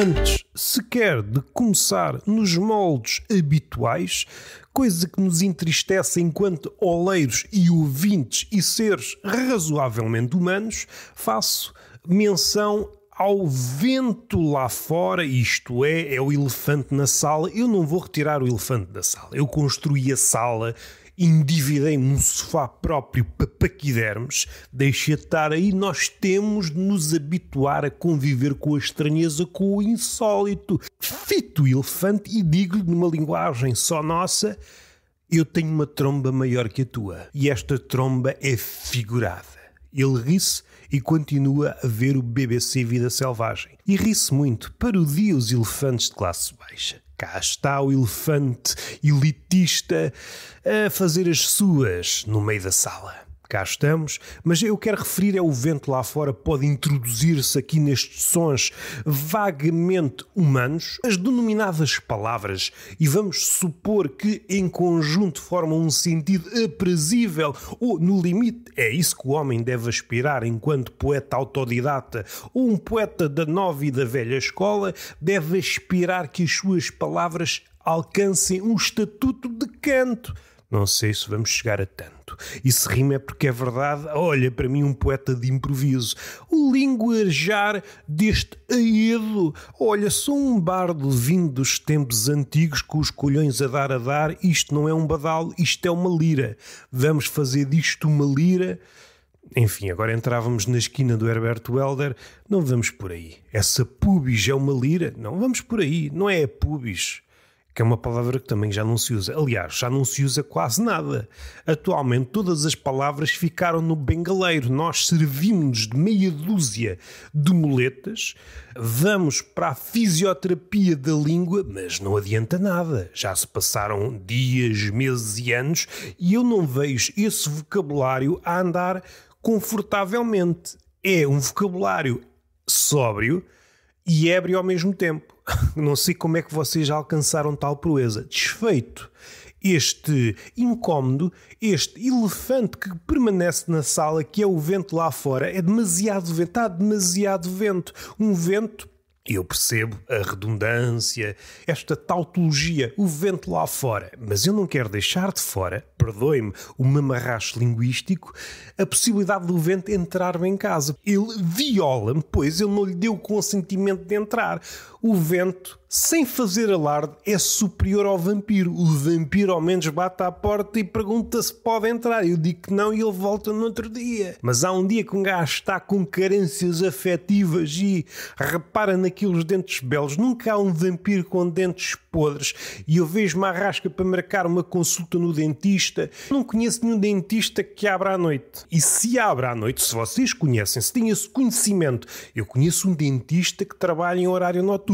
Antes sequer de começar nos moldes habituais, coisa que nos entristece enquanto oleiros e ouvintes e seres razoavelmente humanos, faço menção ao vento lá fora, isto é o elefante na sala. Eu não vou retirar o elefante da sala. Eu construí a sala, endividei-me um sofá próprio para paquidermos, deixa de estar aí. Nós temos de nos habituar a conviver com a estranheza, com o insólito. Fito o elefante e digo-lhe numa linguagem só nossa: eu tenho uma tromba maior que a tua. E esta tromba é figurada. Ele ri-se e continua a ver o BBC Vida Selvagem. E ri-se muito, parodia os elefantes de classe baixa. Cá está o elefante elitista a fazer as suas no meio da sala. Cá estamos, mas eu quero referir é o vento lá fora pode introduzir-se aqui nestes sons vagamente humanos, as denominadas palavras, e vamos supor que em conjunto formam um sentido aprazível ou, no limite, é isso que o homem deve aspirar enquanto poeta autodidata ou um poeta da nova e da velha escola, deve aspirar que as suas palavras alcancem um estatuto de canto. Não sei se vamos chegar a tanto. E se rima é porque é verdade. Olha, para mim um poeta de improviso. O linguajar deste aedo. Olha, sou um bardo vindo dos tempos antigos com os colhões a dar. Isto não é um badalo, isto é uma lira. Vamos fazer disto uma lira. Enfim, agora entrávamos na esquina do Herbert Welder. Não vamos por aí. Essa pubis é uma lira? Não vamos por aí. Não é a pubis, que é uma palavra que também já não se usa. Aliás, já não se usa quase nada. Atualmente todas as palavras ficaram no bengaleiro. Nós servimos de meia dúzia de muletas, vamos para a fisioterapia da língua, mas não adianta nada. Já se passaram dias, meses e anos e eu não vejo esse vocabulário a andar confortavelmente. É um vocabulário sóbrio e ébrio ao mesmo tempo. Não sei como é que vocês já alcançaram tal proeza. Desfeito este incómodo, este elefante que permanece na sala, que é o vento lá fora, é demasiado vento, há demasiado vento. Um vento, eu percebo a redundância, esta tautologia, o vento lá fora, mas eu não quero deixar de fora, perdoe-me o mamarracho linguístico, a possibilidade do vento entrar-me em casa. Ele viola-me, pois ele não lhe deu o consentimento de entrar. O vento, sem fazer alarde, é superior ao vampiro. O vampiro ao menos bate à porta e pergunta se pode entrar. Eu digo que não e ele volta no outro dia. Mas há um dia que um gajo está com carências afetivas e repara naqueles dentes belos. Nunca há um vampiro com dentes podres. E eu vejo-me à rasca para marcar uma consulta no dentista. Não conheço nenhum dentista que abra à noite. E se abre à noite, se vocês conhecem, se têm esse conhecimento, eu conheço um dentista que trabalha em horário noturno.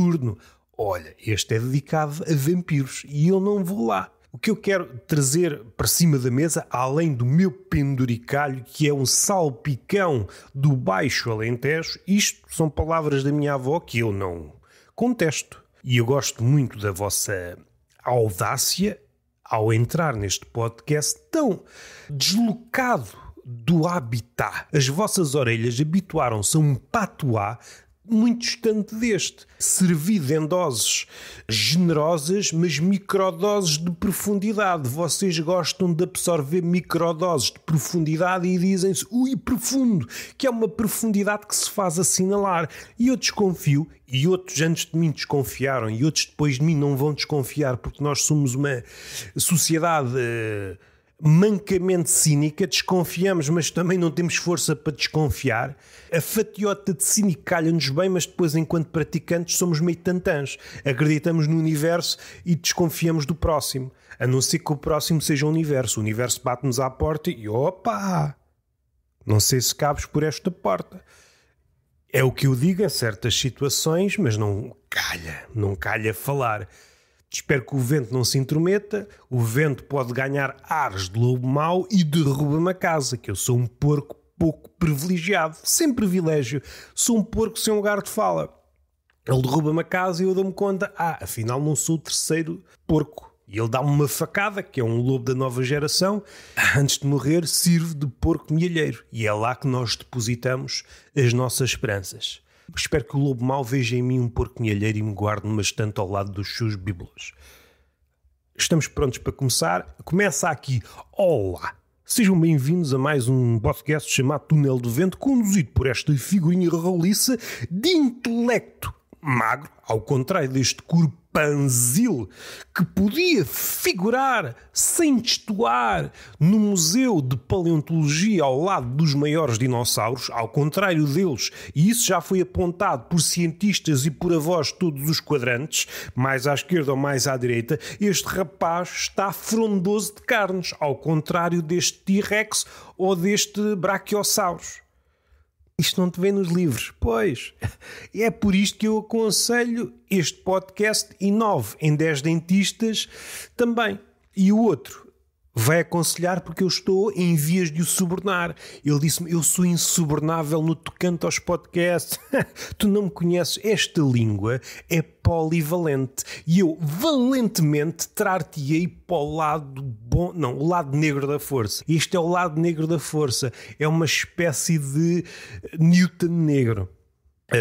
Olha, este é dedicado a vampiros e eu não vou lá. O que eu quero trazer para cima da mesa, além do meu penduricalho, que é um salpicão do Baixo Alentejo, isto são palavras da minha avó que eu não contesto. E eu gosto muito da vossa audácia ao entrar neste podcast tão deslocado do habitat. As vossas orelhas habituaram-se a um patuá muito distante deste, servido em doses generosas, mas microdoses de profundidade. Vocês gostam de absorver microdoses de profundidade e dizem-se, ui, profundo, que é uma profundidade que se faz assinalar. E eu desconfio, e outros antes de mim desconfiaram, e outros depois de mim não vão desconfiar, porque nós somos uma sociedade mancamente cínica, desconfiamos, mas também não temos força para desconfiar. A fatiota de cínico calha-nos bem, mas depois, enquanto praticantes, somos meio tantãs. Acreditamos no universo e desconfiamos do próximo. A não ser que o próximo seja o universo. O universo bate-nos à porta e opa! Não sei se cabes por esta porta. É o que eu digo em certas situações, mas não calha falar. Espero que o vento não se intrometa. O vento pode ganhar ares de lobo mau e derruba-me a casa, que eu sou um porco pouco privilegiado, sem privilégio. Sou um porco sem lugar de fala. Ele derruba-me a casa e eu dou-me conta, afinal não sou o terceiro porco. E ele dá-me uma facada, que é um lobo da nova geração. Antes de morrer, sirvo de porco mielheiro. E é lá que nós depositamos as nossas esperanças. Espero que o lobo mau veja em mim um porco alheiro e me guarde numa estante ao lado dos seus bíbelos. Estamos prontos para começar? Começa aqui. Olá! Sejam bem-vindos a mais um podcast chamado Túnel do Vento, conduzido por esta figurinha roliça de intelecto magro, ao contrário deste corpanzil que podia figurar sem destoar no Museu de Paleontologia ao lado dos maiores dinossauros, ao contrário deles, e isso já foi apontado por cientistas e por avós de todos os quadrantes, mais à esquerda ou mais à direita. Este rapaz está frondoso de carnes, ao contrário deste T-Rex ou deste Brachiosaurus. Isto não te vê nos livros. Pois, é por isto que eu aconselho este podcast e 9 em 10 dentistas também. E o outro vai aconselhar porque eu estou em vias de o subornar. Ele disse-me, eu sou insubornável no tocante aos podcasts. Tu não me conheces. Esta língua é polivalente. E eu valentemente trar-te-ei para o lado bom... Não, o lado negro da força. Este é o lado negro da força. É uma espécie de Newton negro.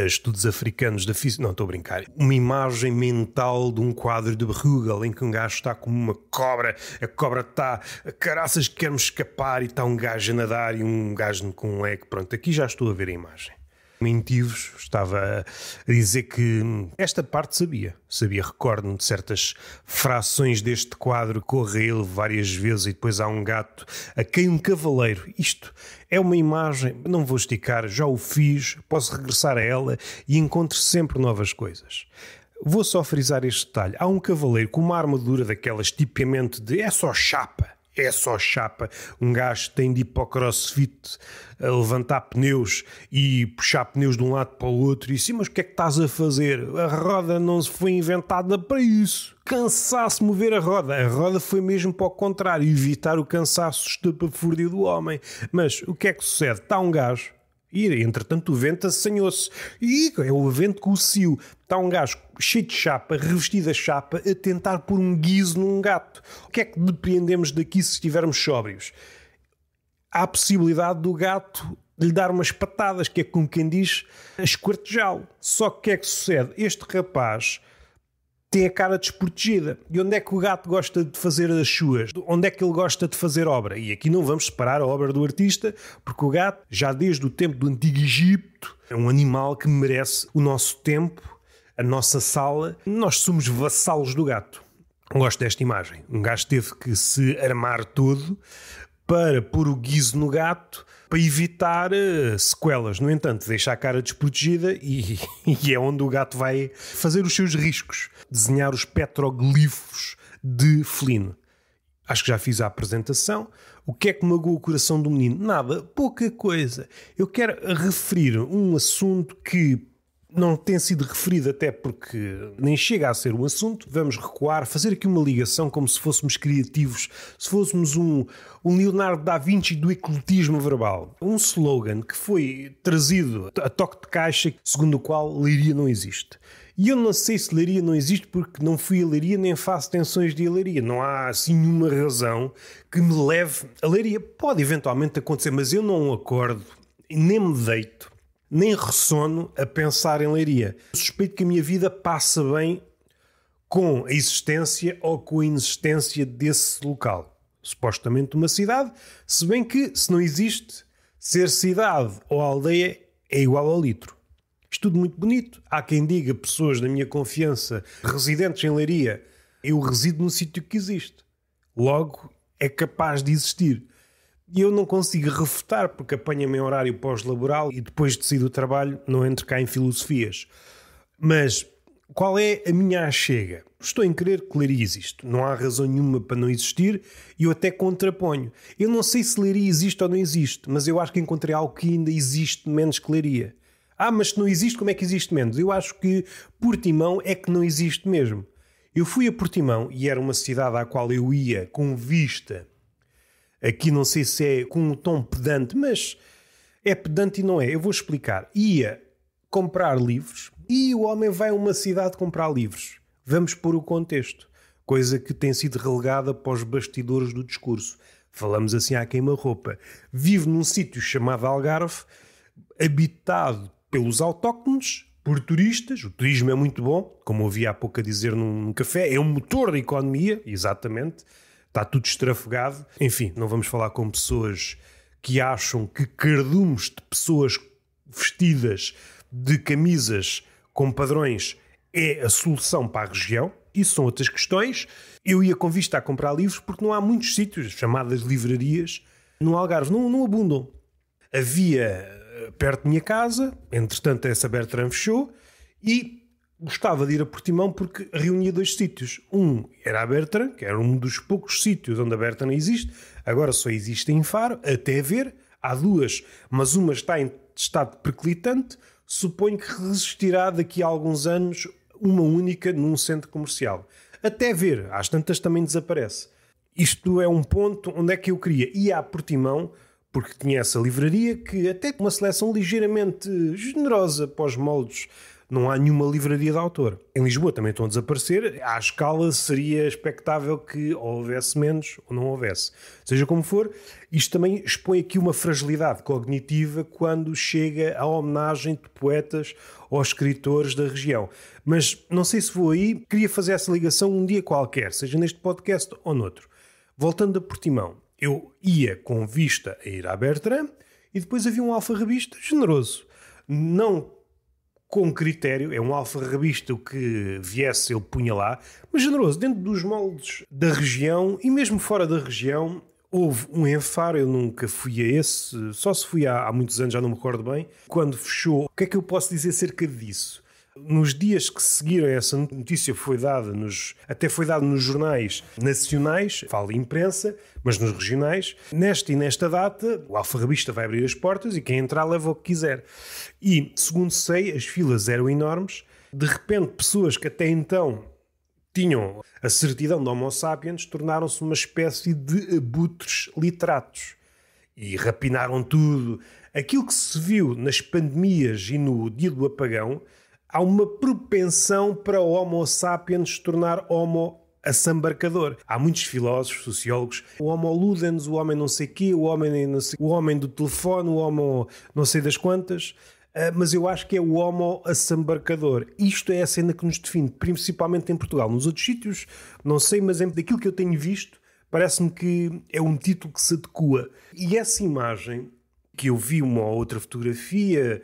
Estudos africanos da física... Não, estou a brincar. Uma imagem mental de um quadro de Bruegel em que um gajo está como uma cobra. A cobra está... Caraças, quer-me escapar e está um gajo a nadar e um gajo com um leque. Pronto, aqui já estou a ver a imagem. Mentivos, estava a dizer que esta parte sabia, recordo-me de certas frações deste quadro, corre ele várias vezes e depois há um gato a quem um cavaleiro. Isto é uma imagem, não vou esticar, já o fiz, posso regressar a ela e encontro sempre novas coisas. Vou só frisar este detalhe, há um cavaleiro com uma armadura daquelas tipicamente de é só chapa, um gajo tem de ir para o crossfit a levantar pneus e puxar pneus de um lado para o outro e sim, mas o que é que estás a fazer? A roda não se foi inventada para isso. Cansaço mover a roda foi mesmo para o contrário, evitar o cansaço estapafúrdio do homem. Mas o que é que sucede? Está um gajo e, entretanto, o vento assanhou-se. E é o vento com o cio. Está um gajo cheio de chapa, revestido a chapa, a tentar pôr um guiso num gato. O que é que depreendemos daqui se estivermos sóbrios? Há a possibilidade do gato lhe dar umas patadas, que é como quem diz, a esquartejá-lo. Só que o que é que sucede? Este rapaz tem a cara desprotegida. E onde é que o gato gosta de fazer as suas? Onde é que ele gosta de fazer obra? E aqui não vamos separar a obra do artista, porque o gato, já desde o tempo do Antigo Egito, é um animal que merece o nosso tempo, a nossa sala. Nós somos vassalos do gato. Gosto desta imagem. Um gajo teve que se armar todo para pôr o guiso no gato, para evitar sequelas. No entanto, deixa a cara desprotegida e é onde o gato vai fazer os seus riscos. Desenhar os petroglifos de felino. Acho que já fiz a apresentação. O que é que magoou o coração do menino? Nada, pouca coisa. Eu quero referir um assunto que não tem sido referido até porque nem chega a ser um assunto. Vamos recuar, fazer aqui uma ligação como se fôssemos criativos, se fôssemos um Leonardo da Vinci do ecletismo verbal. Um slogan que foi trazido a toque de caixa, segundo o qual Leiria não existe. E eu não sei se Leiria não existe porque não fui a Leiria nem faço tensões de ir a Leiria. Não há assim nenhuma razão que me leve a Leiria. Pode eventualmente acontecer, mas eu não acordo, nem me deito, nem ressono a pensar em Leiria. Suspeito que a minha vida passa bem com a existência ou com a inexistência desse local. Supostamente uma cidade, se bem que, se não existe, ser cidade ou aldeia é igual ao litro. Isto tudo muito bonito. Há quem diga, pessoas da minha confiança, residentes em Leiria, eu resido num sítio que existe. Logo, é capaz de existir. E eu não consigo refutar porque apanho-me em horário pós-laboral e depois de sair do trabalho não entro cá em filosofias. Mas qual é a minha achega? Estou em crer que Leiria existe. Não há razão nenhuma para não existir e eu até contraponho. Eu não sei se Leiria existe ou não existe, mas eu acho que encontrei algo que ainda existe menos que Leiria. Mas se não existe, como é que existe menos? Eu acho que Portimão é que não existe mesmo. Eu fui a Portimão e era uma cidade à qual eu ia com vista. Aqui não sei se é com um tom pedante, mas é pedante e não é. Eu vou explicar. Ia comprar livros e o homem vai a uma cidade comprar livros. Vamos pôr o contexto. Coisa que tem sido relegada para os bastidores do discurso. Falamos assim à queima-roupa. Vive num sítio chamado Algarve, habitado pelos autóctones, por turistas. O turismo é muito bom, como ouvi há pouco a dizer num café, é um motor da economia, exatamente, está tudo estrafegado. Enfim, não vamos falar com pessoas que acham que cardumes de pessoas vestidas de camisas com padrões é a solução para a região. Isso são outras questões. Eu ia com vista a comprar livros porque não há muitos sítios, chamadas livrarias, no Algarve, não abundam. Havia perto da minha casa, entretanto essa Bertrand fechou, e gostava de ir a Portimão porque reunia dois sítios. Um era a Bertrand, que era um dos poucos sítios onde a Bertrand existe, agora só existe em Faro, até ver. Há duas, mas uma está em estado periclitante. Suponho que resistirá daqui a alguns anos uma única num centro comercial. Até ver, às tantas também desaparece. Isto é um ponto onde é que eu queria ir a Portimão, porque tinha essa livraria que até tem uma seleção ligeiramente generosa para os moldes. Não há nenhuma livraria de autor. Em Lisboa também estão a desaparecer. À escala seria expectável que ou houvesse menos ou não houvesse. Seja como for, isto também expõe aqui uma fragilidade cognitiva quando chega a homenagem de poetas ou escritores da região. Mas não sei se vou aí, queria fazer essa ligação um dia qualquer, seja neste podcast ou noutro. Voltando a Portimão, eu ia com vista a ir à Bertrand e depois havia um alfarrabista generoso. Não com critério, é um alfarrabista o que viesse ele punha lá, mas generoso, dentro dos moldes da região e mesmo fora da região. Houve um em Faro, eu nunca fui a esse, só se fui há muitos anos, já não me recordo bem, quando fechou. O que é que eu posso dizer acerca disso? Nos dias que seguiram essa notícia até foi dado nos jornais nacionais, falo imprensa, mas nos regionais. Nesta e nesta data, o alfarrabista vai abrir as portas e quem entrar leva o que quiser. E, segundo sei, as filas eram enormes. De repente, pessoas que até então tinham a certidão de Homo sapiens tornaram-se uma espécie de abutres literatos. E rapinaram tudo. Aquilo que se viu nas pandemias e no dia do apagão, há uma propensão para o Homo sapiens se tornar Homo assambarcador. Há muitos filósofos, sociólogos, o Homo ludens, o homem não sei quê, o homem do telefone, o Homo não sei das quantas, mas eu acho que é o Homo assambarcador. Isto é a cena que nos define, principalmente em Portugal. Nos outros sítios, não sei, mas daquilo que eu tenho visto, parece-me que é um título que se adequa. E essa imagem, que eu vi uma ou outra fotografia,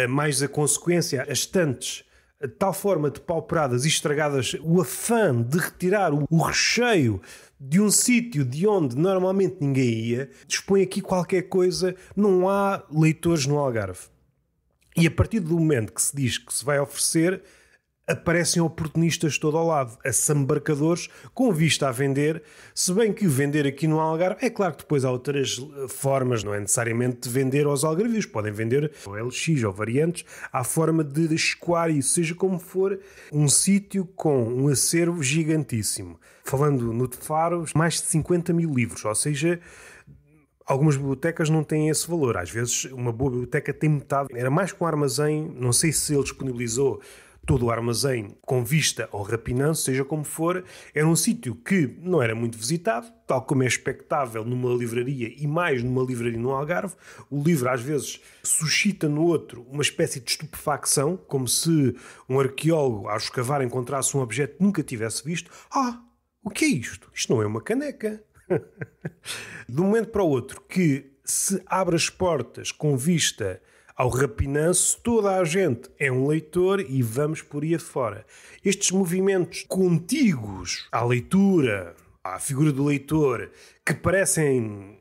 mais a consequência, as estantes, de tal forma depauperadas e estragadas, o afã de retirar o recheio de um sítio de onde normalmente ninguém ia, dispõe aqui qualquer coisa, não há leitores no Algarve. E a partir do momento que se diz que se vai oferecer, aparecem oportunistas todo ao lado, assambarcadores com vista a vender, se bem que vender aqui no Algarve, é claro que depois há outras formas, não é necessariamente de vender aos algarvios, podem vender ou LX ou variantes, há forma de escoar isso, seja como for, um sítio com um acervo gigantíssimo. Falando no de Faro, mais de 50 mil livros, ou seja, algumas bibliotecas não têm esse valor, às vezes uma boa biblioteca tem metade, era mais que um armazém, não sei se ele disponibilizou todo o armazém com vista ao Rapinanço, seja como for, era um sítio que não era muito visitado, tal como é expectável numa livraria e mais numa livraria no Algarve. O livro às vezes suscita no outro uma espécie de estupefacção, como se um arqueólogo ao escavar encontrasse um objeto que nunca tivesse visto. O que é isto? Isto não é uma caneca. De um momento para o outro que se abre as portas com vista ao Rapinanço, toda a gente é um leitor e vamos por aí afora. Estes movimentos contíguos à leitura, à figura do leitor, que parecem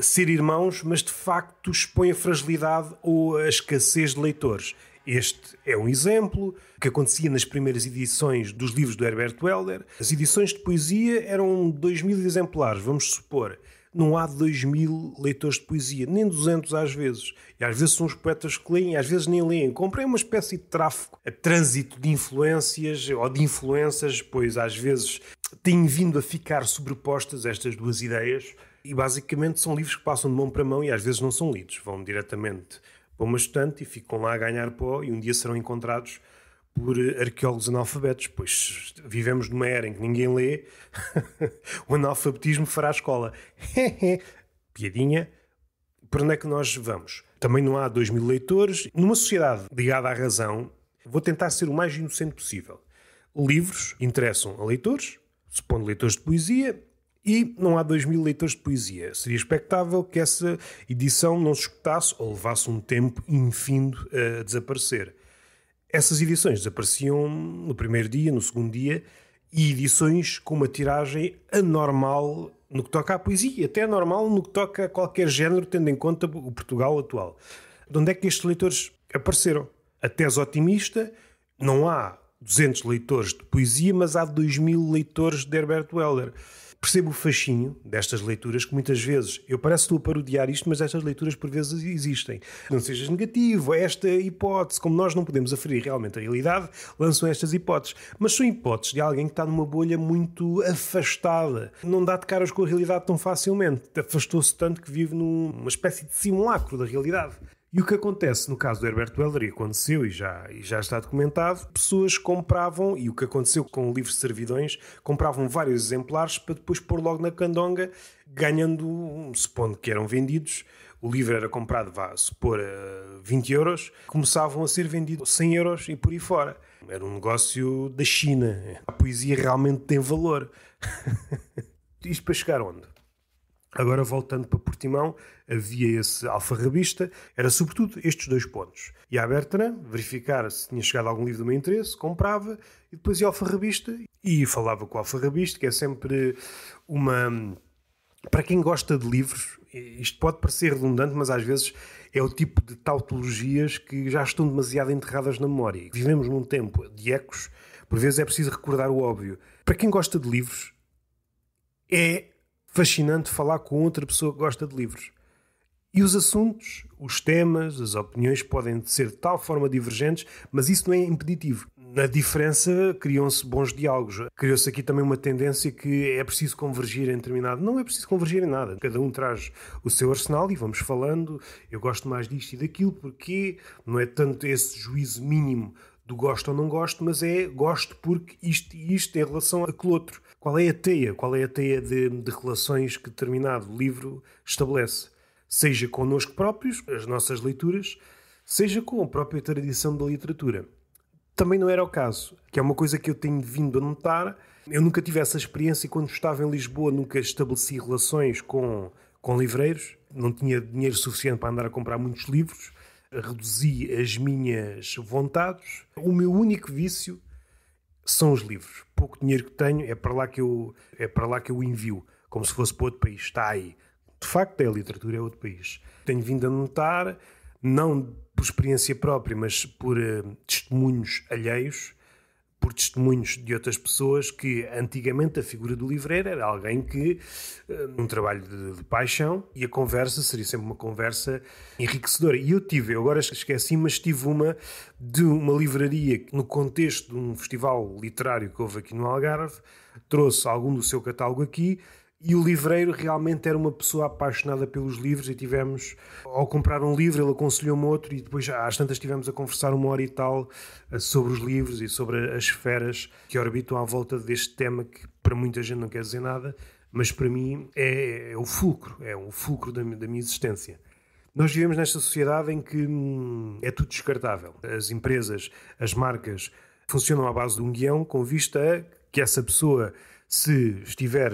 ser irmãos, mas de facto expõem a fragilidade ou a escassez de leitores. Este é um exemplo que acontecia nas primeiras edições dos livros do Herbert Welder. As edições de poesia eram 2.000 exemplares, vamos supor. Não há 2.000 leitores de poesia, nem 200 às vezes. E às vezes são os poetas que leem, às vezes nem leem. Comprei uma espécie de tráfico, a trânsito de influências ou de influências, pois às vezes têm vindo a ficar sobrepostas estas duas ideias. E basicamente são livros que passam de mão para mão e às vezes não são lidos. Vão diretamente para uma estante e ficam lá a ganhar pó e um dia serão encontrados por arqueólogos analfabetos, pois vivemos numa era em que ninguém lê, o analfabetismo fará a escola. Piadinha, Por onde é que nós vamos? Também não há 2.000 leitores. Numa sociedade ligada à razão, vou tentar ser o mais inocente possível. Livros interessam a leitores, supondo leitores de poesia, e não há 2.000 leitores de poesia. Seria expectável que essa edição não se escutasse ou levasse um tempo infindo a desaparecer. Essas edições desapareciam no primeiro dia, no segundo dia, e edições com uma tiragem anormal no que toca à poesia, e até anormal no que toca a qualquer género, tendo em conta o Portugal atual. De onde é que estes leitores apareceram? A tese otimista: não há 200 leitores de poesia, mas há 2.000 leitores de Herbert Welder. Percebo o fascínio destas leituras, que muitas vezes, eu parece que estou a parodiar isto, mas estas leituras por vezes existem. Não sejas negativo, esta hipótese, como nós não podemos aferir realmente a realidade, lançam estas hipóteses. Mas são hipóteses de alguém que está numa bolha muito afastada. Não dá de caras com a realidade tão facilmente. Afastou-se tanto que vive numa espécie de simulacro da realidade. E o que acontece no caso do Herbert Welder, e aconteceu e já está documentado, pessoas compravam, e o que aconteceu com o livro de Servidões, compravam vários exemplares para depois pôr logo na candonga, ganhando, supondo que eram vendidos, o livro era comprado, supor, a 20 euros, começavam a ser vendidos 100 euros e por aí fora. Era um negócio da China. A poesia realmente tem valor. Isto para chegar onde? Agora, voltando para Portimão, havia esse alfarrabista, era sobretudo estes dois pontos. Ia à Bertrand, verificar se tinha chegado algum livro do meu interesse, comprava, e depois ia ao alfarrabista e falava com o alfarrabista, que é sempre uma... Para quem gosta de livros, isto pode parecer redundante, mas às vezes é o tipo de tautologias que já estão demasiado enterradas na memória. Vivemos num tempo de ecos, por vezes é preciso recordar o óbvio. Para quem gosta de livros, é fascinante falar com outra pessoa que gosta de livros. E os assuntos, os temas, as opiniões podem ser de tal forma divergentes, mas isso não é impeditivo. Na diferença criam-se bons diálogos. Criou-se aqui também uma tendência que é preciso convergir em determinado... Não é preciso convergir em nada. Cada um traz o seu arsenal e vamos falando. Eu gosto mais disto e daquilo, porque não é tanto esse juízo mínimo do gosto ou não gosto, mas é gosto porque isto e isto em relação àquele outro. Qual é a teia? Qual é a teia de relações que determinado livro estabelece? Seja connosco próprios, as nossas leituras, seja com a própria tradição da literatura. Também não era o caso, que é uma coisa que eu tenho vindo a notar. Eu nunca tive essa experiência e quando estava em Lisboa nunca estabeleci relações com livreiros. Não tinha dinheiro suficiente para andar a comprar muitos livros. Reduzi as minhas vontades. O meu único vício são os livros. Pouco dinheiro que tenho é para lá que eu envio, como se fosse para outro país. Está aí. De facto, a literatura é outro país. Tenho vindo a notar, não por experiência própria, mas por testemunhos alheios, por testemunhos de outras pessoas, que antigamente a figura do livreiro era alguém que, num trabalho de paixão, e a conversa seria sempre uma conversa enriquecedora. E eu agora esqueci, mas tive uma de uma livraria que, no contexto de um festival literário que houve aqui no Algarve, trouxe algum do seu catálogo aqui, e o livreiro realmente era uma pessoa apaixonada pelos livros e tivemos, ao comprar um livro, ele aconselhou-me outro e depois às tantas estivemos a conversar 1 hora e tal sobre os livros e sobre as esferas que orbitam à volta deste tema que para muita gente não quer dizer nada, mas para mim é o fulcro da minha existência. Nós vivemos nesta sociedade em que é tudo descartável. As empresas, as marcas funcionam à base de um guião com vista a que essa pessoa, se estiver,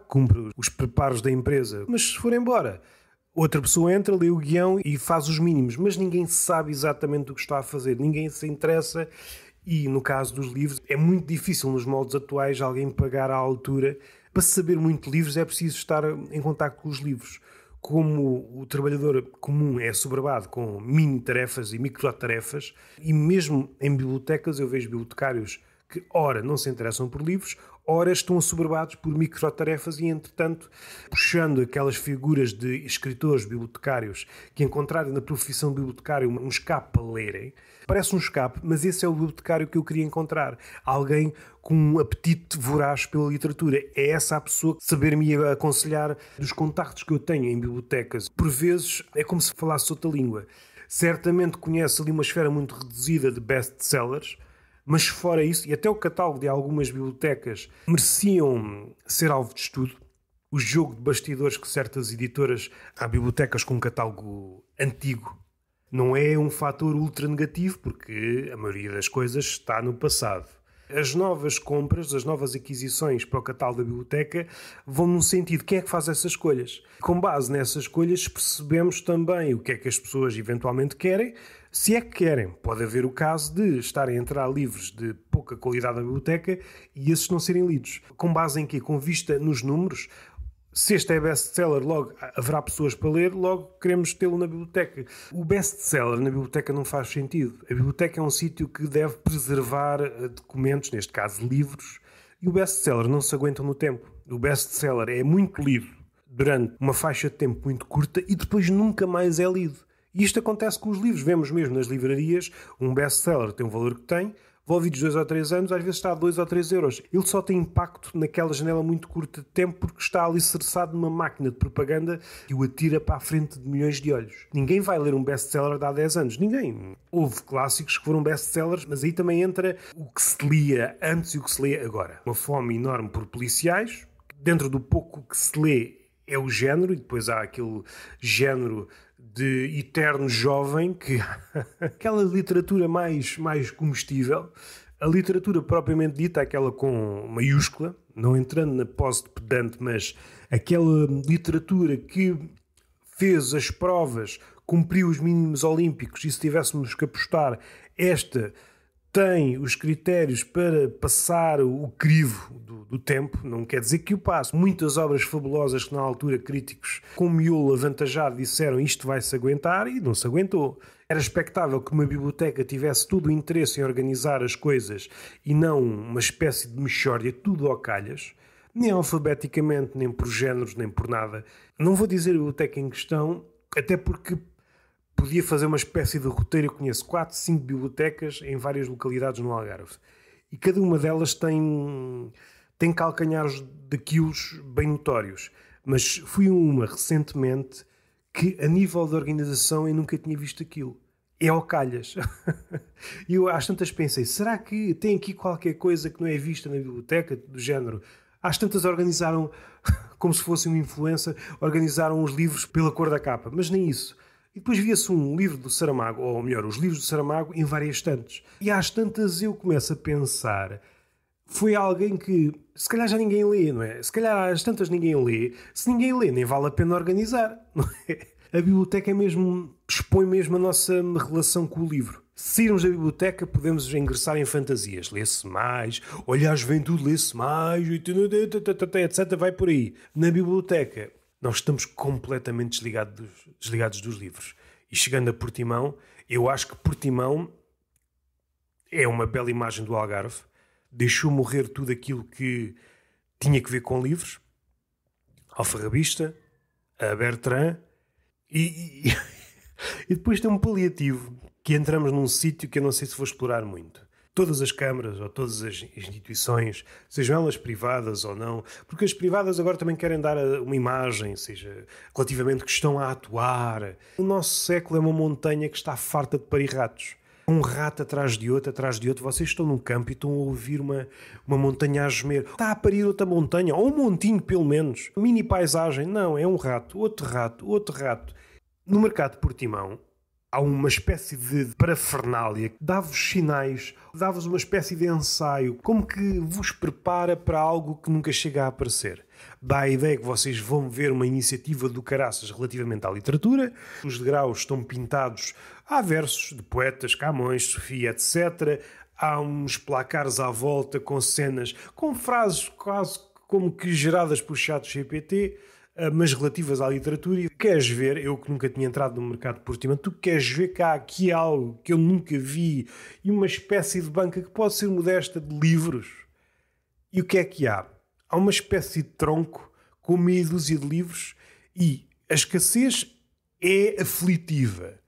cumpre os preparos da empresa, mas se for embora, outra pessoa entra, lê o guião e faz os mínimos, mas ninguém sabe exatamente o que está a fazer, ninguém se interessa e, no caso dos livros, é muito difícil nos moldes atuais alguém pagar à altura. Para saber muito de livros é preciso estar em contacto com os livros. Como o trabalhador comum é assoberbado com mini-tarefas e micro-tarefas, e mesmo em bibliotecas eu vejo bibliotecários que, ora, não se interessam por livros, ora estão assoberbados por microtarefas e, entretanto, puxando aquelas figuras de escritores bibliotecários que encontrarem na profissão de bibliotecário um escape para lerem. Parece um escape, mas esse é o bibliotecário que eu queria encontrar. Alguém com um apetite voraz pela literatura. É essa a pessoa que saber-me aconselhar dos contactos que eu tenho em bibliotecas. Por vezes é como se falasse outra língua. Certamente conhece ali uma esfera muito reduzida de best-sellers, mas fora isso, e até o catálogo de algumas bibliotecas mereciam ser alvo de estudo, o jogo de bastidores que certas editoras há bibliotecas com um catálogo antigo não é um fator ultra negativo, porque a maioria das coisas está no passado. As novas compras, as novas aquisições para o catálogo da biblioteca vão num sentido, quem é que faz essas escolhas? Com base nessas escolhas percebemos também o que é que as pessoas eventualmente querem, se é que querem. Pode haver o caso de estarem a entrar livros de pouca qualidade na biblioteca e esses não serem lidos. Com base em quê? Com vista nos números. Se este é best-seller, logo haverá pessoas para ler, logo queremos tê-lo na biblioteca. O best-seller na biblioteca não faz sentido. A biblioteca é um sítio que deve preservar documentos, neste caso livros, e o best-seller não se aguenta no tempo. O best-seller é muito lido durante uma faixa de tempo muito curta e depois nunca mais é lido. E isto acontece com os livros. Vemos mesmo nas livrarias, um best-seller tem o valor que tem, envolvidos 2 ou 3 anos, às vezes está a 2 ou 3 euros. Ele só tem impacto naquela janela muito curta de tempo porque está ali alicerçado numa máquina de propaganda que o atira para a frente de milhões de olhos. Ninguém vai ler um best-seller de há 10 anos. Ninguém. Houve clássicos que foram best-sellers, mas aí também entra o que se lia antes e o que se lê agora. Uma fome enorme por policiais. Dentro do pouco que se lê é o género, e depois há aquele género de eterno jovem, que aquela literatura mais comestível, a literatura propriamente dita, aquela com maiúscula, não entrando na pose de pedante, mas aquela literatura que fez as provas, cumpriu os mínimos olímpicos, e se tivéssemos que apostar, esta tem os critérios para passar o crivo do tempo, não quer dizer que o passe. Muitas obras fabulosas que na altura críticos com miolo avantajado disseram isto vai-se aguentar e não se aguentou. Era expectável que uma biblioteca tivesse todo o interesse em organizar as coisas e não uma espécie de mexórdia, tudo ao calhas, nem alfabeticamente, nem por géneros, nem por nada. Não vou dizer a biblioteca em questão, até porque podia fazer uma espécie de roteiro. Eu conheço 4, 5 bibliotecas em várias localidades no Algarve. E cada uma delas tem calcanhares de quilos bem notórios. Mas fui a uma recentemente que, a nível de organização, eu nunca tinha visto aquilo. É ao calhas. E eu às tantas pensei, será que tem aqui qualquer coisa que não é vista na biblioteca, do género? Às tantas organizaram, como se fosse uma influencer, organizaram os livros pela cor da capa. Mas nem isso. E depois via-se um livro do Saramago, ou melhor, os livros do Saramago em várias estantes. E às tantas eu começo a pensar, foi alguém que se calhar já ninguém lê, não é? Se calhar às tantas ninguém lê. Se ninguém lê, nem vale a pena organizar, não é? A biblioteca é mesmo, expõe mesmo a nossa relação com o livro. Se sairmos da biblioteca, podemos ingressar em fantasias. Lê-se mais, olha a juventude, lê-se mais, etc. Vai por aí. Na biblioteca, nós estamos completamente desligados dos livros. E chegando a Portimão, eu acho que Portimão é uma bela imagem do Algarve. Deixou morrer tudo aquilo que tinha que ver com livros. Alfarrabista, a Bertrand. E depois tem um paliativo, que entramos num sítio que eu não sei se vou explorar muito. Todas as câmaras ou todas as instituições, sejam elas privadas ou não, porque as privadas agora também querem dar uma imagem, seja relativamente que estão a atuar. O nosso século é uma montanha que está farta de parir ratos. Um rato atrás de outro. Vocês estão num campo e estão a ouvir uma montanha a gemer. Está a parir outra montanha, ou um montinho pelo menos. Mini paisagem. Não, é um rato, outro rato. No mercado de Portimão, há uma espécie de parafernália que dá-vos sinais, dá-vos uma espécie de ensaio, como que vos prepara para algo que nunca chega a aparecer. Dá a ideia que vocês vão ver uma iniciativa do caraças relativamente à literatura. Os degraus estão pintados, há versos de poetas, Camões, Sofia, etc. Há uns placares à volta com cenas, com frases quase como que geradas por ChatGPT, mas relativas à literatura. E queres ver, eu que nunca tinha entrado no mercado de Portimão, tu queres ver que há aqui algo que eu nunca vi e uma espécie de banca que pode ser modesta de livros. E o que é que há? Há uma espécie de tronco com meia dúzia de livros e a escassez é aflitiva.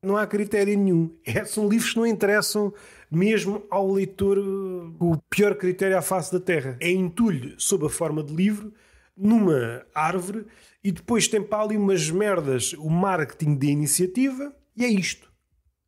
Não há critério nenhum. São livros que não interessam mesmo ao leitor, o pior critério à face da terra. É entulho sob a forma de livro, numa árvore, e depois tem para ali umas merdas, o marketing da iniciativa, e é isto.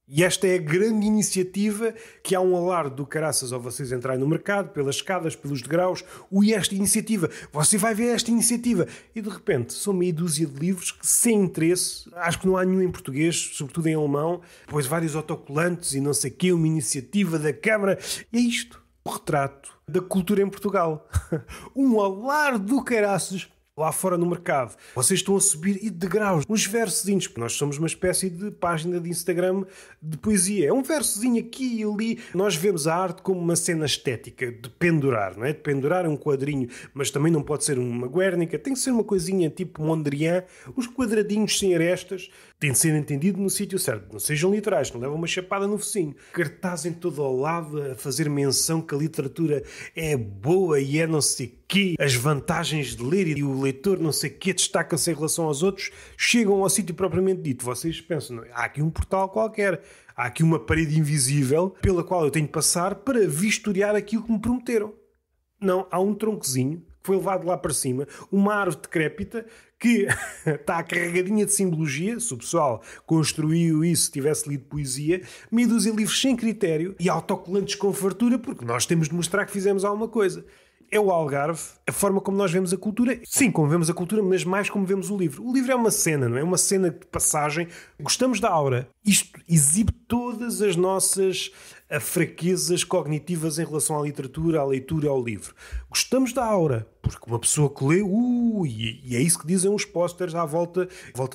E esta é a grande iniciativa que há um alarde do caraças ao vocês entrarem no mercado, pelas escadas, pelos degraus, ui, esta iniciativa, você vai ver esta iniciativa. E de repente são meia dúzia de livros que, sem interesse, acho que não há nenhum em português, sobretudo em alemão, depois vários autocolantes e não sei o quê, uma iniciativa da Câmara. E é isto, o retrato da cultura em Portugal. Um alarde do caraças lá fora no mercado. Vocês estão a subir e de degraus, uns versozinhos, porque nós somos uma espécie de página de Instagram de poesia. É um versozinho aqui e ali. Nós vemos a arte como uma cena estética, de pendurar, não é? De pendurar um quadrinho, mas também não pode ser uma Guernica, tem que ser uma coisinha tipo Mondrian, uns quadradinhos sem arestas, tem de ser entendido no sítio certo. Não sejam literais, não levam uma chapada no focinho. Cartaz em todo ao lado a fazer menção que a literatura é boa e é não sei quê, as vantagens de ler e o leitor não sei quê destaca-se em relação aos outros, chegam ao sítio propriamente dito. Vocês pensam, não, há aqui um portal qualquer, há aqui uma parede invisível pela qual eu tenho de passar para vistoriar aquilo que me prometeram. Não, há um troncozinho que foi levado lá para cima, uma árvore decrépita que está carregadinha de simbologia. Se o pessoal construiu isso, tivesse lido poesia, meia dúzia de livros sem critério e autocolantes com fartura, porque nós temos de mostrar que fizemos alguma coisa. É o Algarve, a forma como nós vemos a cultura. Sim, como vemos a cultura, mas mais como vemos o livro. O livro é uma cena, não é? Uma cena de passagem. Gostamos da aura. Isto exibe todas as nossas fraquezas cognitivas em relação à literatura, à leitura, ao livro. Gostamos da aura, porque uma pessoa que lê, e é isso que dizem os pósteres à volta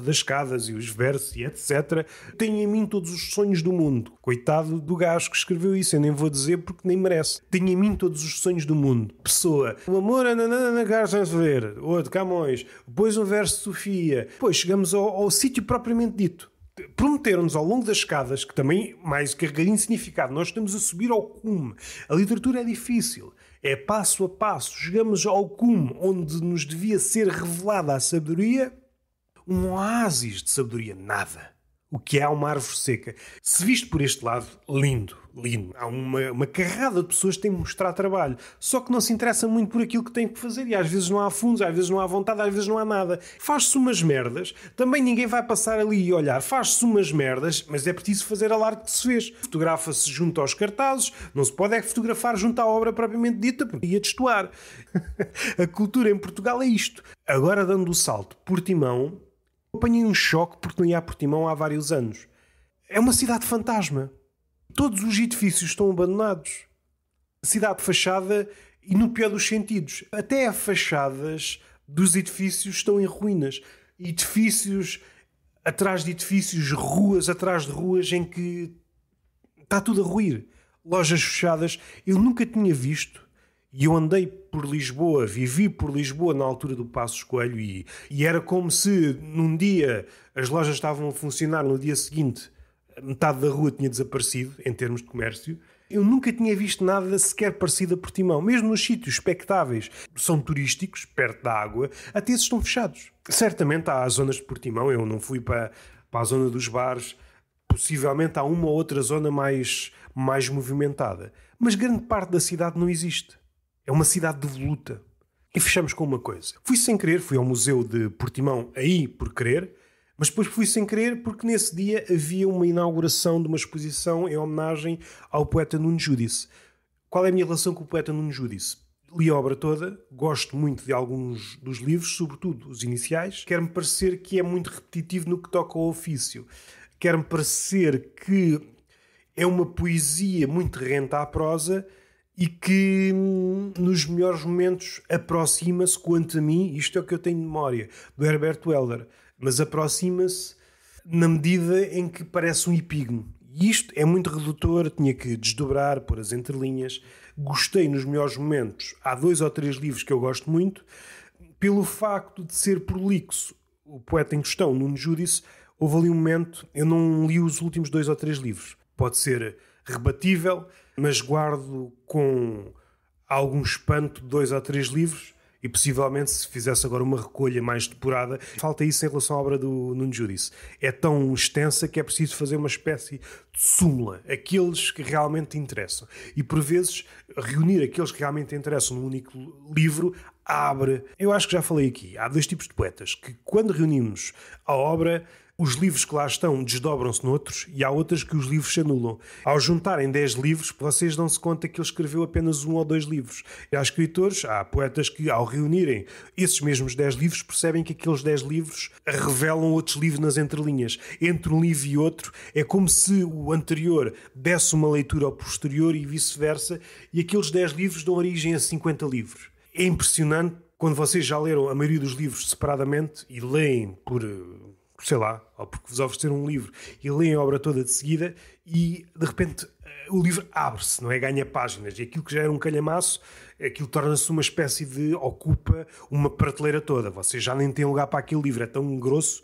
das escadas e os versos e etc. Tem em mim todos os sonhos do mundo. Coitado do gajo que escreveu isso, eu nem vou dizer porque nem merece. Tem em mim todos os sonhos do mundo. Pessoa, o amor na garça ver, outro, Camões, depois um verso de Sofia. Depois chegamos ao sítio propriamente dito. Prometeram-nos ao longo das escadas, que também, mais carregadinho de significado, nós estamos a subir ao cume. A literatura é difícil, é passo a passo. Chegamos ao cume, onde nos devia ser revelada a sabedoria, um oásis de sabedoria, nada. O que é uma árvore seca. Se visto por este lado, lindo, lindo. Há uma carrada de pessoas que têm de mostrar trabalho. Só que não se interessa muito por aquilo que têm que fazer. E às vezes não há fundos, às vezes não há vontade, às vezes não há nada. Faz-se umas merdas. Também ninguém vai passar ali e olhar. Faz-se umas merdas, mas é preciso fazer alarde que se fez. Fotografa-se junto aos cartazes. Não se pode fotografar junto à obra propriamente dita, porque ia destoar. A cultura em Portugal é isto. Agora, dando o salto Portimão, apanhei um choque porque não ia a Portimão há vários anos. É uma cidade fantasma. Todos os edifícios estão abandonados. Cidade fachada e no pior dos sentidos. Até as fachadas dos edifícios estão em ruínas. Edifícios atrás de edifícios, ruas atrás de ruas em que está tudo a ruir. Lojas fechadas. Eu nunca tinha visto. E eu andei por Lisboa, vivi por Lisboa na altura do Passos Coelho e era como se num dia as lojas estavam a funcionar, no dia seguinte metade da rua tinha desaparecido em termos de comércio. Eu nunca tinha visto nada sequer parecido a Portimão. Mesmo nos sítios espectáveis, são turísticos, perto da água, até esses estão fechados. Certamente há zonas de Portimão, eu não fui para a zona dos bares, possivelmente há uma ou outra zona mais movimentada. Mas grande parte da cidade não existe. É uma cidade devoluta. E fechamos com uma coisa. Fui sem querer, fui ao Museu de Portimão aí por querer, mas depois fui sem querer porque nesse dia havia uma inauguração de uma exposição em homenagem ao poeta Nuno Judice. Qual é a minha relação com o poeta Nuno Judice? Li a obra toda, gosto muito de alguns dos livros, sobretudo os iniciais. Quer-me parecer que é muito repetitivo no que toca ao ofício. Quer-me parecer que é uma poesia muito rente à prosa e que nos melhores momentos aproxima-se, quanto a mim, isto é o que eu tenho de memória, do Herbert Welder, mas aproxima-se na medida em que parece um epígono. E isto é muito redutor, tinha que desdobrar, pôr as entrelinhas. Gostei nos melhores momentos. Há 2 ou 3 livros que eu gosto muito. Pelo facto de ser prolixo, o poeta em questão, Nuno Judice, houve ali um momento, eu não li os últimos 2 ou 3 livros. Pode ser rebatível, mas guardo com algum espanto 2 ou 3 livros e possivelmente se fizesse agora uma recolha mais depurada. Falta isso em relação à obra do Nuno Judice. É tão extensa que é preciso fazer uma espécie de súmula, aqueles que realmente interessam. E por vezes reunir aqueles que realmente interessam num único livro abre. Eu acho que já falei aqui, há 2 tipos de poetas que quando reunimos a obra os livros que lá estão desdobram-se noutros e há outras que os livros se anulam. Ao juntarem 10 livros, vocês dão-se conta que ele escreveu apenas 1 ou 2 livros. E há escritores, há poetas que, ao reunirem esses mesmos 10 livros, percebem que aqueles 10 livros revelam outros livros nas entrelinhas. Entre um livro e outro, é como se o anterior desse uma leitura ao posterior e vice-versa, e aqueles 10 livros dão origem a 50 livros. É impressionante quando vocês já leram a maioria dos livros separadamente e leem por, sei lá, ou porque vos ofereceram um livro e leem a obra toda de seguida e, de repente, o livro abre-se, não é? Ganha páginas. E aquilo que já era um calhamaço, aquilo torna-se uma espécie de... ocupa uma prateleira toda. Vocês já nem têm lugar para aquele livro. É tão grosso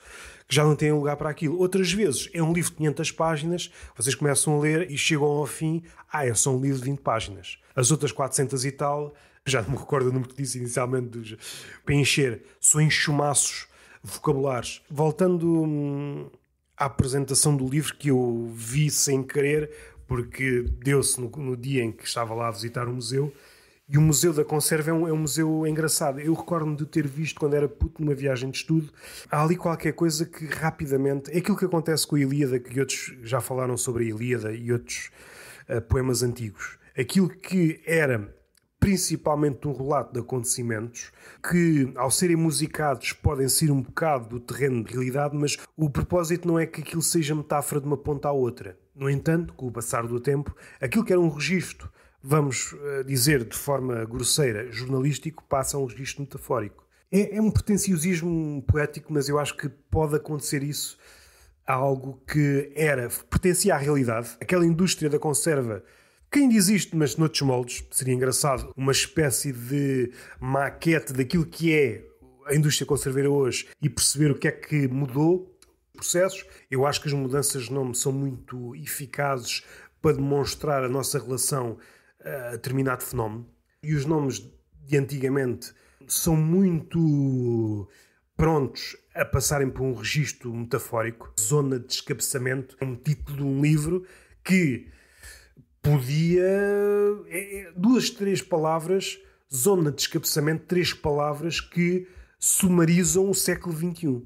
que já não têm lugar para aquilo. Outras vezes, é um livro de 500 páginas, vocês começam a ler e chegam ao fim, é só um livro de 20 páginas. As outras 400 e tal... já não me recordo o número que disse inicialmente, para encher, são enxumaços vocabulares. Voltando à apresentação do livro, que eu vi sem querer, porque deu-se no dia em que estava lá a visitar o museu, e o Museu da Conserva é um museu engraçado. Eu recordo-me de ter visto quando era puto numa viagem de estudo. Há ali qualquer coisa que rapidamente... é aquilo que acontece com a Ilíada, que outros já falaram sobre a Ilíada e outros poemas antigos. Aquilo que era... principalmente um relato de acontecimentos que, ao serem musicados, podem ser um bocado do terreno de realidade, mas o propósito não é que aquilo seja metáfora de uma ponta à outra. No entanto, com o passar do tempo, aquilo que era um registro, vamos dizer de forma grosseira, jornalístico, passa a um registro metafórico. É um pretenciosismo poético, mas eu acho que pode acontecer isso a algo que pertencia à realidade. Aquela indústria da conserva que ainda existe, mas noutros moldes, seria engraçado, uma espécie de maquete daquilo que é a indústria conserveira hoje e perceber o que é que mudou, processos. Eu acho que as mudanças de nome são muito eficazes para demonstrar a nossa relação a determinado fenómeno. E os nomes de antigamente são muito prontos a passarem por um registro metafórico. Zona de Descabeçamento é um título de um livro que... podia... 2, 3 palavras, zona de descabeçamento, 3 palavras que sumarizam o século XXI.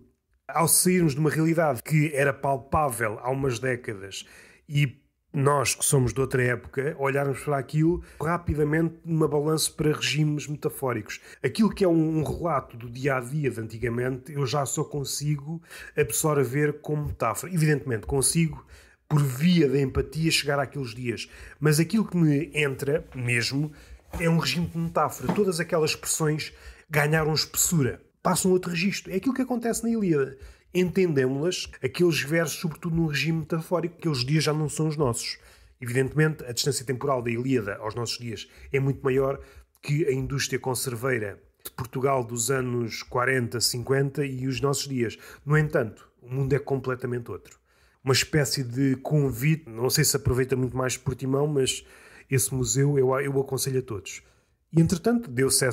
Ao sairmos de uma realidade que era palpável há umas décadas e nós, que somos de outra época, olharmos para aquilo rapidamente numa balança para regimes metafóricos. Aquilo que é um relato do dia-a-dia de antigamente, eu já só consigo absorver como metáfora. Evidentemente, consigo... por via da empatia, chegar àqueles dias. Mas aquilo que me entra mesmo é um regime de metáfora. Todas aquelas expressões ganharam espessura. Passam outro registro. É aquilo que acontece na Ilíada. Entendemos-las, aqueles versos, sobretudo num regime metafórico, que aqueles dias já não são os nossos. Evidentemente, a distância temporal da Ilíada aos nossos dias é muito maior que a indústria conserveira de Portugal dos anos 40, 50 e os nossos dias. No entanto, o mundo é completamente outro. Uma espécie de convite, não sei se aproveita muito mais por Portimão, mas esse museu eu aconselho a todos. E entretanto deu-se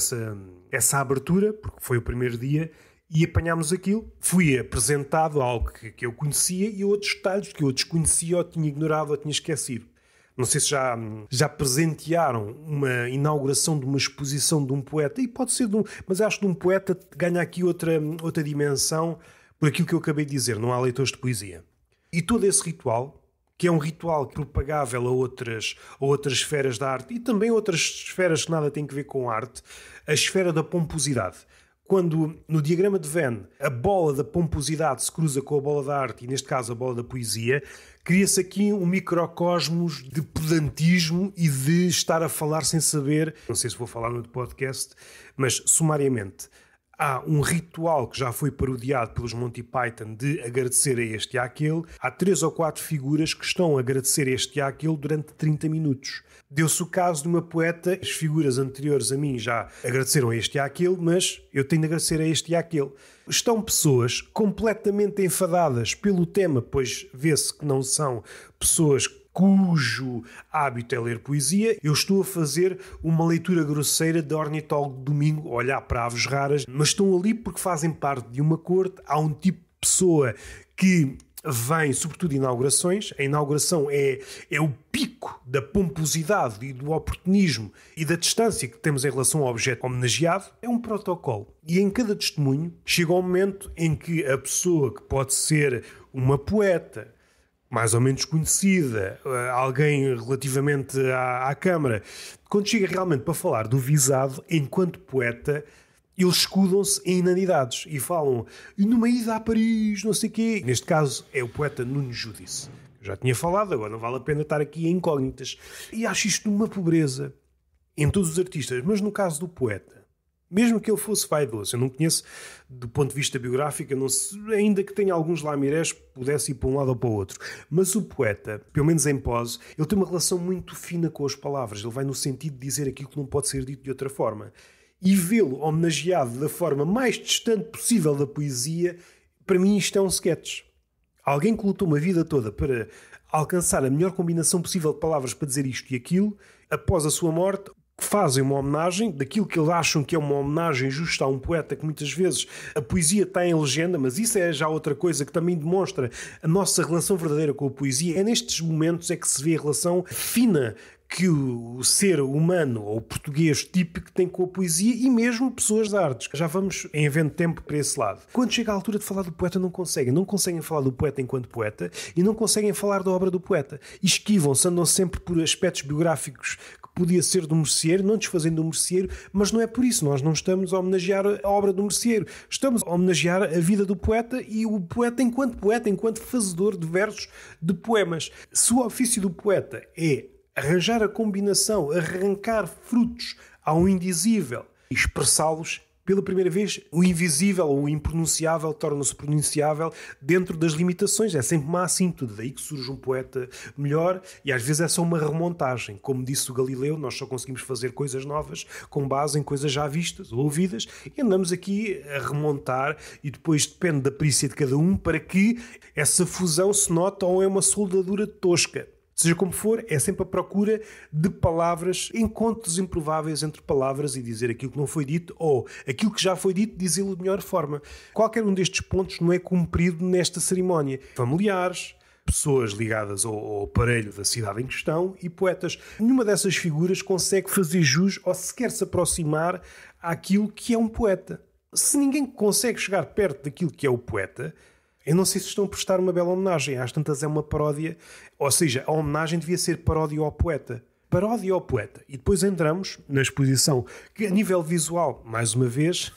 essa abertura, porque foi o primeiro dia, e apanhámos aquilo. Fui apresentado algo que eu conhecia e outros detalhes que eu desconhecia ou tinha ignorado ou tinha esquecido. Não sei se já presentearam uma inauguração de uma exposição de um poeta, e pode ser mas acho que de um poeta ganha aqui outra dimensão por aquilo que eu acabei de dizer, não há leitores de poesia. E todo esse ritual, que é um ritual propagável a outras esferas da arte e também outras esferas que nada têm a ver com arte, a esfera da pomposidade. Quando, no diagrama de Venn, a bola da pomposidade se cruza com a bola da arte, e neste caso a bola da poesia, cria-se aqui um microcosmos de pedantismo e de estar a falar sem saber, não sei se vou falar no podcast, mas sumariamente... há um ritual que já foi parodiado pelos Monty Python de agradecer a este e àquele. Há 3 ou 4 figuras que estão a agradecer a este e àquele durante 30 minutos. Deu-se o caso de uma poeta, as figuras anteriores a mim já agradeceram a este e àquele, mas eu tenho de agradecer a este e àquele. Estão pessoas completamente enfadadas pelo tema, pois vê-se que não são pessoas cujo hábito é ler poesia. Eu estou a fazer uma leitura grosseira de ornitólogo de domingo, olhar para aves raras, mas estão ali porque fazem parte de uma corte. Há um tipo de pessoa que vem, sobretudo, de inaugurações. A inauguração é o pico da pomposidade e do oportunismo e da distância que temos em relação ao objeto homenageado. É um protocolo. E em cada testemunho chega um momento em que a pessoa, que pode ser uma poeta mais ou menos conhecida, alguém relativamente à Câmara, quando chega realmente para falar do visado, enquanto poeta, eles escudam-se em inanidades e falam numa ida a Paris, não sei o quê. Neste caso é o poeta Nuno Judice. Já tinha falado, agora não vale a pena estar aqui em incógnitas. E acho isto uma pobreza em todos os artistas, mas no caso do poeta, mesmo que ele fosse vaidoso, eu não conheço do ponto de vista biográfico, ainda que tenha alguns lamirés, pudesse ir para um lado ou para o outro. Mas o poeta, pelo menos em pose, ele tem uma relação muito fina com as palavras. Ele vai no sentido de dizer aquilo que não pode ser dito de outra forma. E vê-lo homenageado da forma mais distante possível da poesia, para mim isto é um sketch. Alguém que lutou uma vida toda para alcançar a melhor combinação possível de palavras para dizer isto e aquilo, após a sua morte, fazem uma homenagem daquilo que eles acham que é uma homenagem justa a um poeta, que muitas vezes a poesia está em legenda, mas isso é já outra coisa que também demonstra a nossa relação verdadeira com a poesia. É nestes momentos é que se vê a relação fina que o ser humano ou português típico tem com a poesia e mesmo pessoas de artes. Já vamos em havendo tempo para esse lado. Quando chega a altura de falar do poeta não conseguem falar do poeta enquanto poeta e não conseguem falar da obra do poeta. Esquivam-se, andam sempre por aspectos biográficos que podia ser do Mercier, não desfazendo do Mercier, mas não é por isso. Nós não estamos a homenagear a obra do Mercier. Estamos a homenagear a vida do poeta e o poeta, enquanto fazedor de versos, de poemas. Se o ofício do poeta é arranjar a combinação, arrancar frutos ao indizível e expressá-los, pela primeira vez, o invisível ou o impronunciável torna-se pronunciável dentro das limitações. É sempre uma assíntese. Daí que surge um poeta melhor e às vezes é só uma remontagem. Como disse o Galileu, nós só conseguimos fazer coisas novas com base em coisas já vistas ou ouvidas e andamos aqui a remontar e depois depende da perícia de cada um para que essa fusão se note ou é uma soldadura tosca. Seja como for, é sempre a procura de palavras, encontros improváveis entre palavras e dizer aquilo que não foi dito ou aquilo que já foi dito, dizê-lo de melhor forma. Qualquer um destes pontos não é cumprido nesta cerimónia. Familiares, pessoas ligadas ao aparelho da cidade em questão e poetas. Nenhuma dessas figuras consegue fazer jus ou sequer se aproximar àquilo que é um poeta. Se ninguém consegue chegar perto daquilo que é o poeta, eu não sei se estão a prestar uma bela homenagem. Às tantas é uma paródia. Ou seja, a homenagem devia ser paródia ao poeta. Paródia ao poeta. E depois entramos na exposição, que a nível visual, mais uma vez,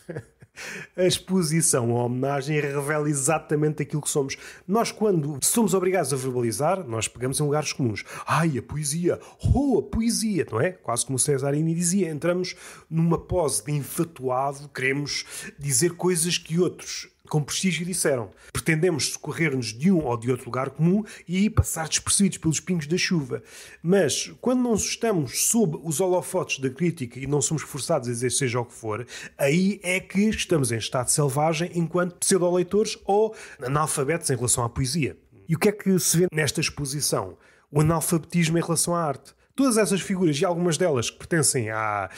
a exposição, a homenagem revela exatamente aquilo que somos. Nós, quando somos obrigados a verbalizar, nós pegamos em lugares comuns. Ai, a poesia! Oh, a poesia! Não é? Quase como o Cesarini dizia. Entramos numa pose de infatuado, queremos dizer coisas que outros com prestígio disseram. Pretendemos socorrer-nos de um ou de outro lugar comum e passar despercebidos pelos pingos da chuva. Mas, quando não estamos sob os holofotes da crítica e não somos forçados a dizer seja o que for, aí é que estamos em estado selvagem enquanto pseudo-leitores ou analfabetos em relação à poesia. E o que é que se vê nesta exposição? O analfabetismo em relação à arte. Todas essas figuras, e algumas delas que pertencem à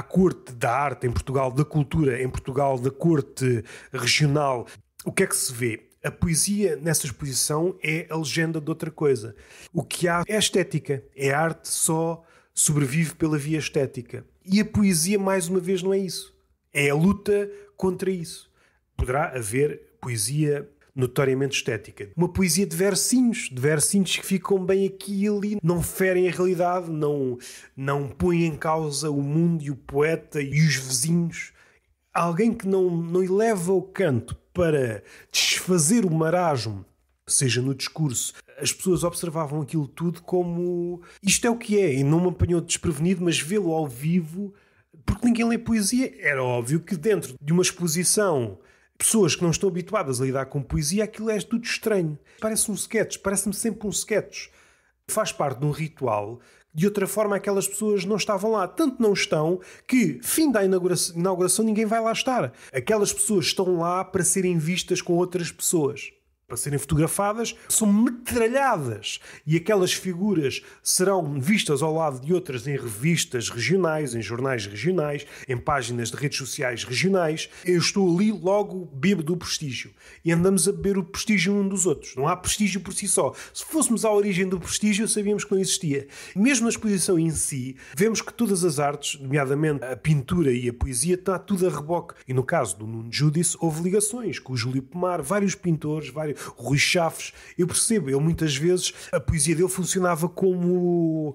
corte da arte em Portugal, da cultura em Portugal, da corte regional, o que é que se vê? A poesia nessa exposição é a legenda de outra coisa. O que há é a estética. É a arte só sobrevive pela via estética. E a poesia, mais uma vez, não é isso. É a luta contra isso. Poderá haver poesia notoriamente estética. Uma poesia de versinhos que ficam bem aqui e ali, não ferem a realidade, não põem em causa o mundo e o poeta e os vizinhos. Alguém que não eleva o canto para desfazer o marasmo, seja no discurso. As pessoas observavam aquilo tudo como isto é o que é, e não me apanhou desprevenido, mas vê-lo ao vivo, porque ninguém lê poesia. Era óbvio que dentro de uma exposição, pessoas que não estão habituadas a lidar com poesia, aquilo é tudo estranho. Parece um sketch, parece-me sempre um sketch. Faz parte de um ritual. De outra forma, aquelas pessoas não estavam lá. Tanto não estão que, fim da inauguração, ninguém vai lá estar. Aquelas pessoas estão lá para serem vistas com outras pessoas. Para serem fotografadas, são metralhadas. E aquelas figuras serão vistas ao lado de outras em revistas regionais, em jornais regionais, em páginas de redes sociais regionais. Eu estou ali, logo bebo do prestígio. E andamos a beber o prestígio um dos outros. Não há prestígio por si só. Se fôssemos à origem do prestígio, sabíamos que não existia. Mesmo na exposição em si, vemos que todas as artes, nomeadamente a pintura e a poesia, está tudo a reboque. E no caso do Nuno Judice, houve ligações com o Júlio Pomar, vários pintores, o Rui Chaves. Eu percebo, ele muitas vezes, a poesia dele funcionava como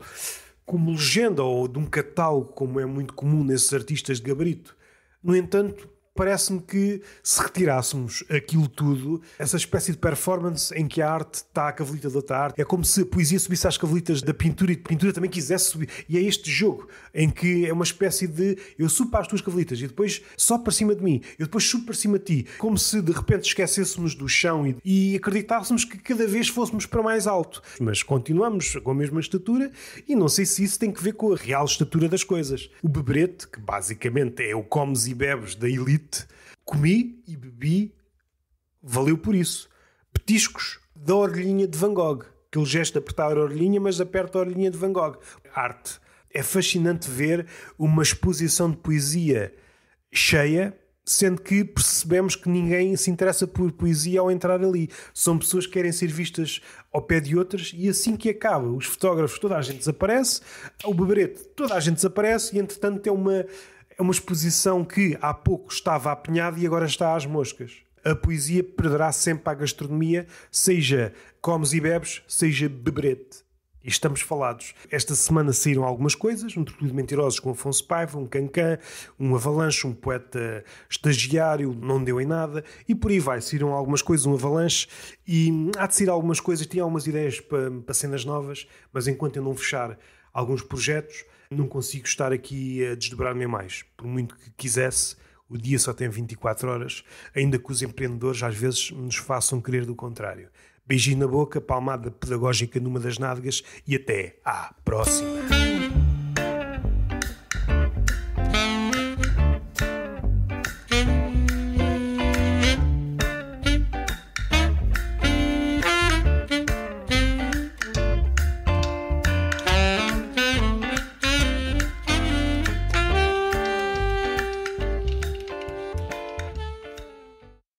legenda ou de um catálogo, como é muito comum nesses artistas de gabarito. No entanto, parece-me que se retirássemos aquilo tudo, essa espécie de performance em que a arte está à cavalita da outra arte, é como se a poesia subisse às cavalitas da pintura e a pintura também quisesse subir. E é este jogo em que é uma espécie de eu subo para as tuas cavalitas e depois sobe para cima de mim, eu depois subo para cima de ti, como se de repente esquecêssemos do chão e acreditássemos que cada vez fôssemos para mais alto. Mas continuamos com a mesma estatura e não sei se isso tem que ver com a real estatura das coisas. O beberete, que basicamente é o comes e bebes da elite, comi e bebi, valeu por isso. Petiscos da orelhinha de Van Gogh. Aquele gesto de apertar a orelhinha, mas aperta a orelhinha de Van Gogh. Arte. É fascinante ver uma exposição de poesia cheia, sendo que percebemos que ninguém se interessa por poesia ao entrar ali. São pessoas que querem ser vistas ao pé de outras e assim que acaba, os fotógrafos, toda a gente desaparece, o beberete, toda a gente desaparece e entretanto é uma exposição que há pouco estava apinhada e agora está às moscas. A poesia perderá sempre à gastronomia, seja comes e bebes, seja beberete. E estamos falados. Esta semana saíram algumas coisas, um Truque de Mentirosos com Afonso Paiva, um Cancan, um Avalanche, um poeta estagiário, não deu em nada, e por aí vai. Saíram algumas coisas, um Avalanche, e há de sair algumas coisas, tinha algumas ideias para cenas novas, mas enquanto eu não fechar alguns projetos, não consigo estar aqui a desdobrar-me mais. Por muito que quisesse, o dia só tem 24 horas, ainda que os empreendedores às vezes nos façam querer do contrário. Beijinho na boca, palmada pedagógica numa das nádegas e até à próxima.